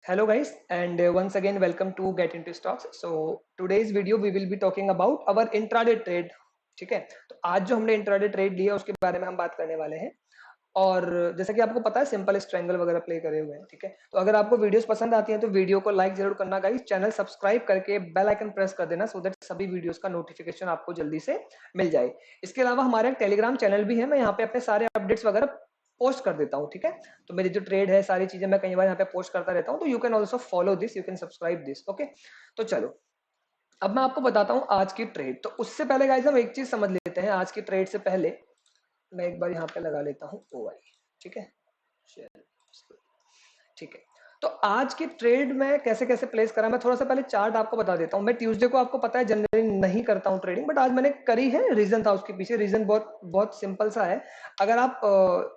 Hello guys, and once again welcome to Get Into Stocks. So today's video we will be talking about our intraday trade. ठीक है, तो आज जो हमने intraday trade लिया उसके बारे में हम बात करने वाले हैं। और जैसा कि आपको पता है सिंपल स्ट्रैंगल वगैरह प्ले करे हुए हैं। ठीक है, तो अगर आपको वीडियोस पसंद आती हैं तो वीडियो को लाइक जरूर करना गाइस, चैनल सब्सक्राइब करके बेल आइकन प्रेस कर देना सो दैट सभी वीडियोस का नोटिफिकेशन आपको जल्दी से मिल जाए। इसके अलावा हमारा एक टेलीग्राम चैनल भी है, मैं यहाँ पे अपने सारे अपडेट्स वगैरह पोस्ट कर देता हूँ। ठीक है, तो मेरी जो ट्रेड है सारी चीजें मैं कई बार यहाँ पे पोस्ट करता रहता हूँ, तो you can also follow this, you can subscribe this. Okay, तो चलो अब मैं आपको बताता हूँ आज की ट्रेड। तो उससे पहले गाइस हम एक चीज समझ लेते हैं। आज की ट्रेड से पहले मैं एक बार यहाँ पे लगा लेता हूँ OI। ठीक है, ठीक है, तो आज की ट्रेड में कैसे कैसे प्लेस करा, मैं थोड़ा सा पहले चार्ट आपको बता देता हूँ। मैं ट्यूसडे को आपको पता है जनरली नहीं करता हूँ ट्रेडिंग, बट आज मैंने करी है। रीजन था उसके पीछे, रीजन बहुत बहुत सिंपल सा है। अगर आप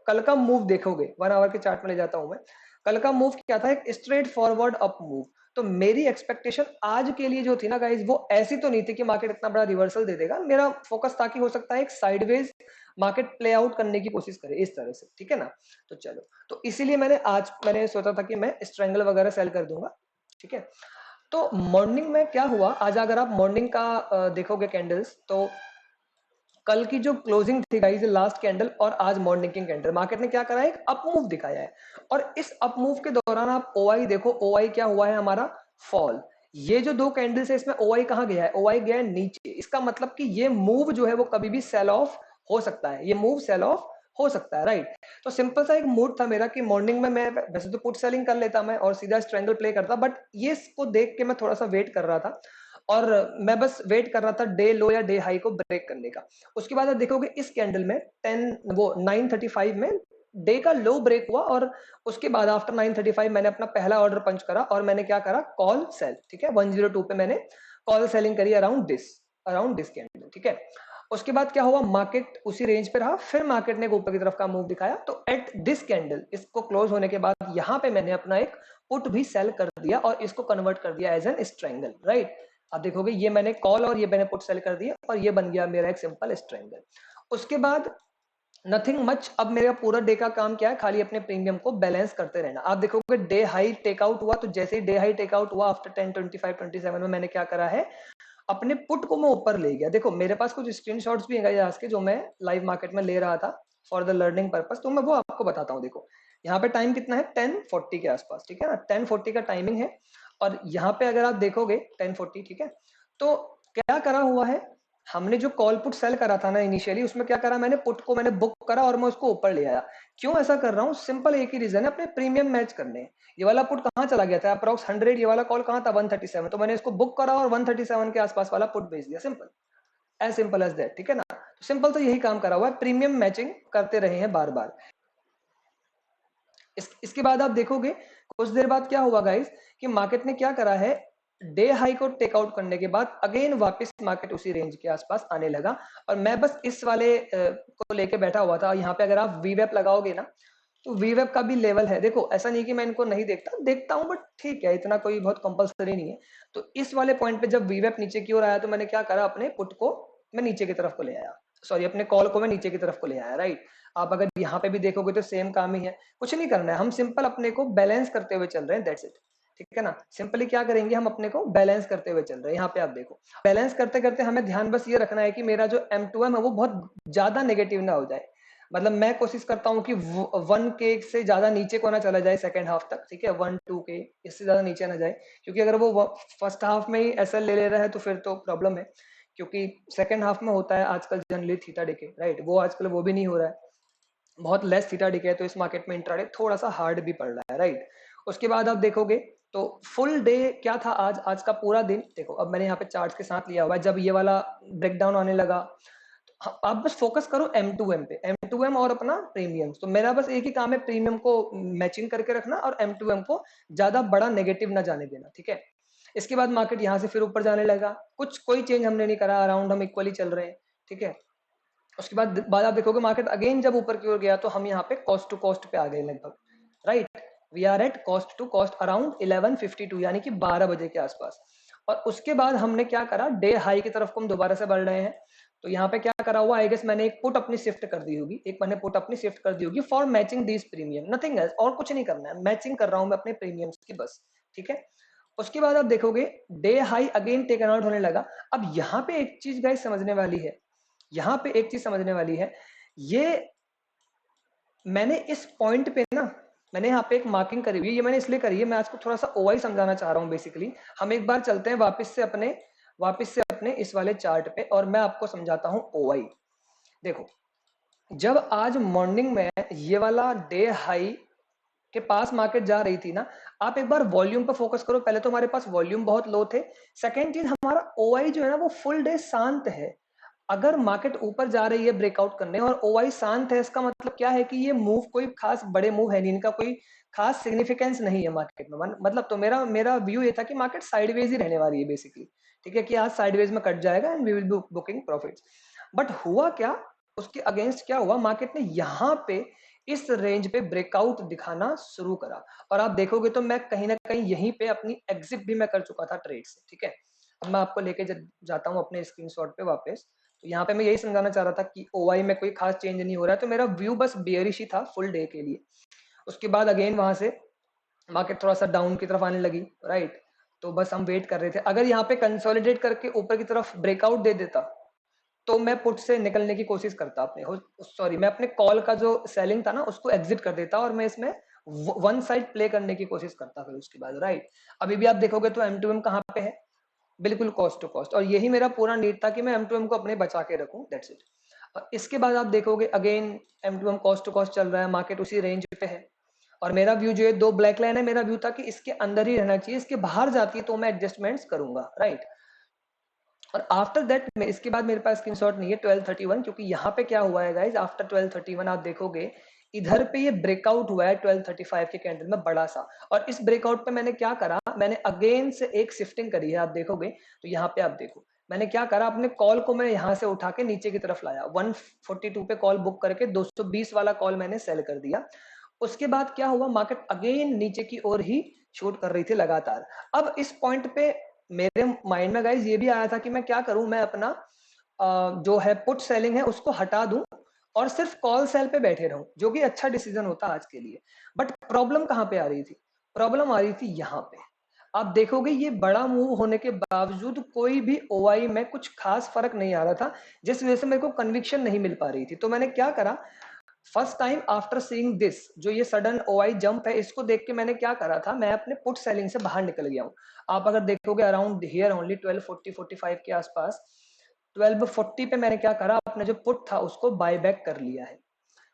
कल का मूव देखोगे, 1 आवर के चार्ट में ले जाता हूं मैं। कल का मूव क्या था, एक स्ट्रेट फॉरवर्ड अप मूव। तो मेरी एक्सपेक्टेशन आज के लिए जो थी ना गाइज, वो ऐसी तो नहीं थी कि मार्केट इतना बड़ा रिवर्सल दे देगा। मेरा फोकस था कि हो सकता है एक साइडवेज मार्केट प्ले आउट करने की कोशिश करे इस तरह से। ठीक है ना, तो चलो, तो इसीलिए मैंने सोचा था कि मैं स्ट्रैंगल वगैरह सेल कर दूंगा। ठीक है, तो मॉर्निंग में क्या हुआ, आज अगर आप मॉर्निंग का देखोगे कैंडल्स, तो कल की जो क्लोजिंग थी गाइस, लास्ट कैंडल और आज मॉर्निंग की कैंडल, मार्केट ने क्या करा है, एक अप मूव दिखाया है। और इस अप मूव के दौरान आप OI देखो, OI क्या हुआ है हमारा, फॉल। ये जो दो कैंडल्स है इसमें OI कहां गया है, OI गया है नीचे। इसका मतलब कि ये मूव जो है वो कभी भी सेल ऑफ हो सकता है, ये मूव सेल ऑफ हो सकता है, राइट। तो सिंपल सा एक मूड था मेरा कि मॉर्निंग में मैं वैसे तो पुट सेलिंग कर लेता मैं और सीधा स्ट्रैंगल प्ले करता, बट ये इसको देख के मैं थोड़ा सा वेट कर रहा था। और मैं बस वेट कर रहा था डे लो या डे हाई को ब्रेक करने का। उसके बाद आप देखोगे इस कैंडल में 9:35 में डे का लो ब्रेक हुआ, और उसके बाद आफ्टर 9:35 मैंने अपना पहला ऑर्डर पंच करा और मैंने क्या करा, कॉल सेल। ठीक है, 102 पे मैंने कॉल सेलिंग करी अराउंड दिस कैंडल। ठीक है, उसके बाद क्या हुआ, मार्केट उसी रेंज पे रहा, फिर मार्केट ने ऊपर की तरफ का मूव दिखाया। तो एट दिस कैंडल, इसको क्लोज होने के बाद यहाँ पे मैंने अपना एक पुट भी सेल कर दिया और इसको कन्वर्ट कर दिया एज एन स्ट्रैंगल, राइट। आप देखोगे ये मैंने कॉल और ये मैंने पुट सेल कर दिया और ये बन गया मेरा एक सिंपल स्ट्रैंगल। उसके बाद नथिंग मच, अब मेरा पूरा डे का काम क्या है, खाली अपने प्रीमियम को बैलेंस करते रहना। आप देखोगे डे हाई टेकआउट हुआ, तो जैसे ही डे हाई टेकआउट हुआ आफ्टर 10:25-27 में मैंने क्या करा है, अपने पुट को मैं ऊपर ले गया। देखो मेरे पास कुछ स्क्रीनशॉट्स भी हैं आज के, जो मैं लाइव मार्केट में ले रहा था फॉर द लर्निंग पर्पस, तो मैं वो आपको बताता हूँ। देखो यहाँ पे टाइम कितना है, 10:40 के आसपास। ठीक है ना, 10:40 का टाइमिंग है। और यहाँ पे अगर आप देखोगे 10:40, ठीक है, तो क्या करा हुआ है, हमने जो कॉल पुट सेल करा था ना इनिशियली, उसमें क्या करा, मैंने पुट को मैंने बुक करा और मैं उसको ऊपर ले आया। क्यों ऐसा कर रहा हूँ, सिंपल एक ही रीजन है, अपने प्रीमियम मैच करने। ये वाला पुट कहाँ चला गया था, अप्रॉक्स 100, ये वाला कॉल कहाँ था 137, तो मैंने इसको बुक करा और 137 के आसपास वाला पुट भेज दिया। Simple as that. ठीक है ना, तो सिंपल तो यही काम करा हुआ है, प्रीमियम मैचिंग करते रहे हैं बार बार। इसके बाद आप देखोगे कुछ देर बाद क्या हुआ गाइस, कि मार्केट ने क्या करा है, डे हाई को टेकआउट करने के बाद अगेन वापस मार्केट उसी रेंज के आसपास आने लगा। और मैं बस इस वाले को लेके बैठा हुआ था। यहाँ पे अगर आप वीवेप लगाओगे ना, तो वीवेप का भी लेवल है। देखो ऐसा नहीं कि मैं इनको नहीं देखता हूं, बट ठीक है, इतना कोई बहुत कंपलसरी नहीं है। तो इस वाले पॉइंट पे जब वीवेप नीचे की ओर आया, तो मैंने क्या करा, अपने पुट को मैं नीचे की तरफ को ले आया, सॉरी अपने कॉल को मैं नीचे की तरफ को ले आया, राइट। आप अगर यहाँ पे भी देखोगे तो सेम काम ही है, कुछ नहीं करना है, हम सिंपल अपने को बैलेंस करते हुए चल रहे हैं, दैट्स इट। ठीक है ना, सिंपली क्या करेंगे, हम अपने को बैलेंस करते हुए चल रहे हैं। यहाँ पे आप देखो, बैलेंस करते करते हमें ध्यान बस ये रखना है कि मेरा जो M2M है वो बहुत ज्यादा नेगेटिव ना हो जाए। मतलब मैं कोशिश करता हूँ कि 1K से ज्यादा नीचे को ना चला जाए सेकंड हाफ तक। ठीक है, 1-2K इससे ज्यादा नीचे ना जाए, क्योंकि अगर वो फर्स्ट हाफ में ही ऐसा ले रहा है तो फिर तो प्रॉब्लम है। क्योंकि सेकंड हाफ में होता है आजकल जनरली थीटा डिके, राइट, वो आजकल वो भी नहीं हो रहा है, बहुत लेस थीटा डिके है, तो इस मार्केट में इंट्राडे थोड़ा सा हार्ड भी पड़ रहा है, राइट। उसके बाद आप देखोगे तो फुल डे क्या था, आज का पूरा दिन देखो। अब मैंने यहाँ पे चार्ट के साथ लिया हुआ है, जब ये वाला ब्रेकडाउन आने लगा, आप बस फोकस करो M2M पे, M2M और अपना प्रीमियम। तो मेरा बस एक ही काम है, प्रीमियम को मैचिंग करके रखना और M2M को ज्यादा बड़ा नेगेटिव ना जाने देना। ठीक है, इसके बाद मार्केट यहाँ से फिर ऊपर जाने लगा, कोई चेंज हमने नहीं करा, अराउंड हम इक्वली चल रहे हैं। ठीक है, उसके बाद आप देखोगे मार्केट अगेन जब ऊपर की ओर गया, तो हम यहाँ पे कॉस्ट टू कॉस्ट पे आ गए लगभग, right. We are at cost to cost around 11:52, यानी कि 12 बजे के आसपास। और उसके बाद हमने क्या करा, डे हाई की तरफ को हम दोबारा से बढ़ रहे हैं। तो यहाँ पे क्या करा हुआ, आई गेस मैंने एक पुट अपनी शिफ्ट कर दी होगी, for matching this premium, nothing else, और कुछ नहीं करना है, मैचिंग कर रहा हूँ मैं अपने प्रीमियम्स की बस। ठीक है। उसके बाद आप देखोगे day high again taken out होने लगा। अब यहाँ पे एक चीज गाइस समझने वाली है, यहाँ पे एक चीज समझने वाली है, ये मैंने इस पॉइंट पे ना, मैंने यहाँ पे एक मार्किंग करी हुई है, ये मैंने इसलिए करी है, मैं आपको थोड़ा सा ओवाई समझाना चाह रहा हूँ बेसिकली। हम एक बार चलते हैं वापस से अपने इस वाले चार्ट पे और मैं आपको समझाता हूँ ओवाई। देखो, जब आज मॉर्निंग में ये वाला डे हाई के पास मार्केट जा रही थी ना, आप एक बार वॉल्यूम पर फोकस करो। पहले तो हमारे पास वॉल्यूम बहुत लो थे, सेकेंड चीज हमारा ओआई जो है ना वो फुल डे शांत है। अगर मार्केट ऊपर जा रही है ब्रेकआउट करने और ओआई शांत है, इसका मतलब क्या है कि ये मूव कोई खास बड़े मूव है नहीं, इनका कोई खास सिग्निफिकेंस नहीं है मार्केट में। मतलब तो मेरा मेरा व्यू ये था कि मार्केट साइडवेज ही रहने वाली है बेसिकली, ठीक है, कि आज साइडवेज में कट जाएगा and we will be booking profits. But हुआ क्या, उसके अगेंस्ट क्या हुआ, मार्केट ने यहाँ पे इस रेंज पे ब्रेकआउट दिखाना शुरू करा। और आप देखोगे तो मैं कहीं ना कहीं यहीं पे अपनी एग्जिट भी मैं कर चुका था ट्रेड से, ठीक है। अब मैं आपको लेके जाता हूँ अपने स्क्रीनशॉट पे वापस। तो यहाँ पे मैं यही समझाना चाह रहा था कि ओवाई में कोई खास चेंज नहीं हो रहा है, तो मेरा व्यू बस बेयरिश ही था फुल डे के लिए। उसके बाद अगेन वहां से मार्केट थोड़ा सा डाउन की तरफ आने लगी, राइट। तो बस हम वेट कर रहे थे, अगर यहाँ पे कंसोलिडेट करके ऊपर की तरफ ब्रेकआउट दे देता तो मैं पुट से निकलने की कोशिश करता, अपने सॉरी मैं अपने कॉल का जो सेलिंग था ना उसको एग्जिट कर देता और मैं इसमें वन साइड प्ले करने की कोशिश करता फिर उसके बाद, राइट। अभी भी आप देखोगे तो M2M कहाँ पे है, बिल्कुल कॉस्ट टू कॉस्ट, और यही मेरा पूरा नीड था कि मैं M2M को अपने बचा के रखूं, दैट्स इट। और इसके बाद आप देखोगे again M2M cost to cost चल रहा है, मार्केट उसी रेंज पे है। और मेरा व्यू जो है, दो ब्लैक लाइन है, मेरा व्यू था कि इसके अंदर ही रहना चाहिए, इसके बाहर जाती है तो मैं एडजस्टमेंट्स करूंगा, राइट। और आफ्टर दैट इसके बाद मेरे पास स्क्रीनशॉट नहीं है 1231, क्योंकि यहाँ पे क्या हुआ है गाइज, आफ्टर 1231 आप देखोगे इधर पे ये ब्रेकआउट हुआ है 1235 के कैंडल में बड़ा सा। और इस ब्रेकआउट पे मैंने क्या करा, मैंने अगेन से एक शिफ्टिंग करी है, आप देखोगे तो यहाँ पे आप देखो मैंने क्या करा, अपने कॉल को मैं यहाँ से उठा के नीचे की तरफ लाया, 142 पे कॉल बुक करके 220 वाला कॉल मैंने सेल कर दिया। उसके बाद क्या हुआ, मार्केट अगेन नीचे की ओर ही शूट कर रही थी लगातार। अब इस पॉइंट पे मेरे माइंड में गाइज ये भी आया था कि मैं क्या करूं, मैं अपना जो है पुट सेलिंग है उसको हटा दूं और सिर्फ कॉल सेल पे बैठे रहूं, जो कि अच्छा डिसीजन होता आज के लिए। बट प्रॉब्लम कहां पे आ रही थी, प्रॉब्लम आ रही थी यहाँ पे। आप देखोगे ये बड़ा मूव होने के बावजूद कोई भी ओआई में कुछ खास फर्क नहीं आ रहा था, जिस वजह से मेरे को कन्विक्शन नहीं मिल पा रही थी। तो मैंने क्या करा, first time after seeing this, जो ये सडन ओआई जंप है, इसको देख के मैंने क्या करा था, मैं अपने पुट सेलिंग से बाहर निकल गया हूँ। आप अगर देखोगे अराउंड हियर ओनली 1240-45 के आसपास, 1240 पे मैंने क्या करा, अपने जो पुट था उसको बाय बैक कर लिया है।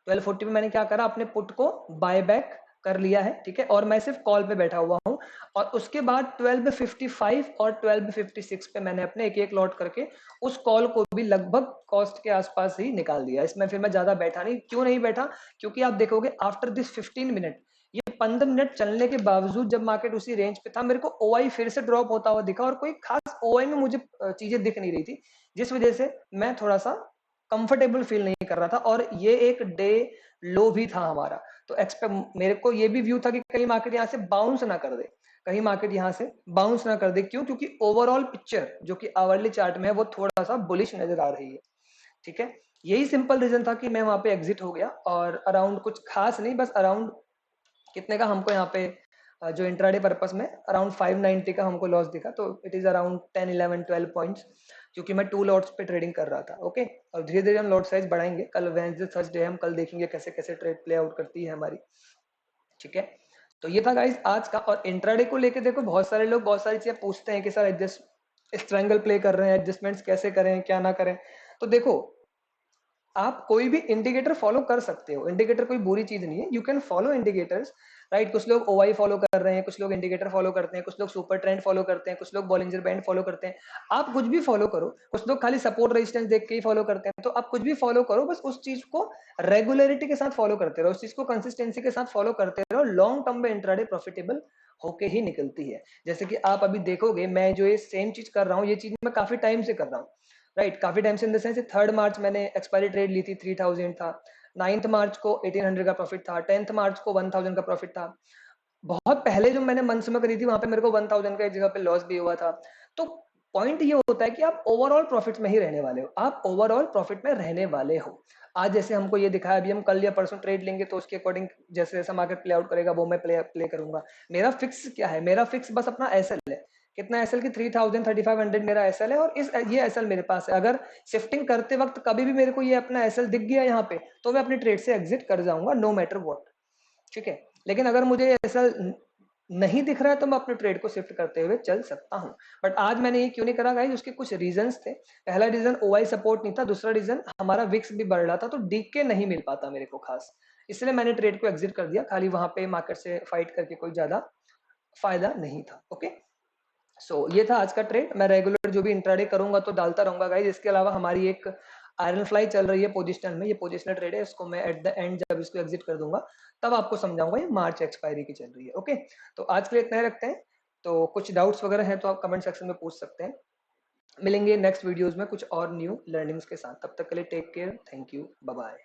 1240 पे मैंने क्या करा, अपने पुट को बाय बैक कर लिया है, ठीक है, और मैं सिर्फ कॉल पे बैठा हुआ हूँ। और उसके बाद 1255 और 1256 पे मैंने अपने एक एक लॉट करके उस कॉल को भी लगभग कॉस्ट के आसपास ही निकाल दिया। इसमें फिर मैं ज्यादा बैठा नहीं, क्यों नहीं बैठा, क्योंकि आप देखोगे आफ्टर दिस 15 मिनट, ये 15 मिनट चलने के बावजूद जब मार्केट उसी रेंज पे था, मेरे को ओआई फिर से ड्रॉप होता हुआ दिखा और कोई खास ओआई में मुझे चीजें दिख नहीं रही थी, जिस वजह से मैं थोड़ा सा कंफर्टेबल फील नहीं कर रहा था। और ये एक डे लो भी था हमारा, तो एक्सपेक्ट मेरे को ये भी व्यू था कि कहीं मार्केट यहाँ से बाउंस ना कर दे, कहीं मार्केट यहाँ से बाउंस ना कर दे। क्यों, क्योंकि ओवरऑल पिक्चर जो कि आवरली चार्ट में है वो थोड़ा सा बुलिश नजर आ रही है, ठीक है। यही सिंपल रीजन था कि मैं वहां पे एग्जिट हो गया, और अराउंड कुछ खास नहीं, बस अराउंड कितने का हमको यहाँ पे जो इंट्राडे पर्पस में अराउंड 590 का हमको लॉस दिखा। तो इट इज अराउंड 10 11 12 पॉइंट्स, क्योंकि मैं 2 लॉट्स पे ट्रेडिंग कर रहा था, ओके। और धीरे धीरे हम लॉट साइज बढ़ाएंगे, कल वेडनेसडे थर्सडे हम कल देखेंगे कैसे कैसे ट्रेड प्ले आउट करती है हमारी, ठीक है। तो ये था गाइस आज का। और इंट्राडे को लेके देखो बहुत सारे लोग बहुत सारी चीजें पूछते हैं कि सर एडजस्ट स्ट्रैंगल प्ले कर रहे हैं, एडजस्टमेंट्स कैसे करें क्या ना करें। तो देखो, आप कोई भी इंडिकेटर फॉलो कर सकते हो, इंडिकेटर कोई बुरी चीज नहीं है, you can follow indicators, right. कुछ लोग ओवाई फॉलो कर रहे हैं, कुछ लोग इंडिकेटर फॉलो करते हैं, कुछ लोग सुपर ट्रेंड फॉलो करते हैं, कुछ लोग बॉलिंजर बैंड फॉलो करते हैं। आप कुछ भी फॉलो करो, कुछ लोग खाली सपोर्ट रेजिस्टेंस देख के ही फॉलो करते हैं, तो आप कुछ भी फॉलो करो, बस उस चीज को रेगुलरिटी के साथ फॉलो करते रहो, उस चीज को कंसिस्टेंसी के साथ फॉलो करते रहो, लॉन्ग टर्म में इंट्राडे प्रॉफिटेबल होके ही निकलती है। जैसे कि आप अभी देखोगे मैं जो ये सेम चीज कर रहा हूँ, ये चीज मैं काफी टाइम से कर रहा हूँ, राइट। काफी टाइम से इन द सेंस 3 मार्च मैंने एक्सपायरी ट्रेड ली थी, 3000 था, 9 मार्च को 1800 का प्रॉफिट था, 10 मार्च को 1000 का प्रॉफिट था। बहुत पहले जो मैंने मंथ्स में करी थी वहां पे मेरे को 1000 का एक जगह पे लॉस भी हुआ था। तो पॉइंट ये होता है कि आप ओवरऑल प्रॉफिट में ही रहने वाले हो, आप ओवरऑल प्रॉफिट में रहने वाले हो। आज जैसे हमको ये दिखाया, अभी हम कल या परसों ट्रेड लेंगे तो उसके अकॉर्डिंग जैसे जैसा मार्केट प्ले आउट करेगा वो मैं प्ले करूंगा। मेरा फिक्स क्या है, मेरा फिक्स बस अपना एसएल है। कितना एसएल की 3000 3500 मेरा एसएल है, और इस ये एसएल मेरे पास है। अगर शिफ्टिंग करते वक्त कभी भी मेरे को ये अपना एसएल दिख गया यहाँ पे, तो मैं अपनी ट्रेड से एग्जिट कर जाऊंगा, नो मैटर व्हाट। ठीक है, लेकिन अगर मुझे ऐसा नहीं दिख रहा है तो मैं अपने ट्रेड को शिफ्ट करते हुए चल सकता हूं। बट आज मैंने ये क्यों नहीं करा गाइस, उसके कुछ रीजंस थे। पहला रीजन ओआई सपोर्ट नहीं था, दूसरा रीजन हमारा विक्स भी बढ़ रहा था, तो डीके नहीं मिल पाता मेरे को खास, इसलिए मैंने ट्रेड को एग्जिट कर दिया। खाली वहां पे मार्केट से फाइट करके कोई ज्यादा फायदा नहीं था। ओके, ये था आज का ट्रेड। मैं रेगुलर जो भी इंट्राडे करूंगा तो डालता रहूंगा गाइस। इसके अलावा हमारी एक आयरन फ्लाई चल रही है पोजिशनल में, ये पोजिशनल ट्रेड है, इसको मैं एट द एंड जब इसको एग्जिट कर दूंगा तब आपको समझाऊंगा। ये मार्च एक्सपायरी की चल रही है। ओके, तो आज के लिए इतना ही रखते हैं। तो कुछ डाउट्स वगैरह हैं तो आप कमेंट सेक्शन में पूछ सकते हैं। मिलेंगे नेक्स्ट वीडियोस में कुछ और न्यू लर्निंग्स के साथ। तब तक के लिए take care, thank you, bye bye.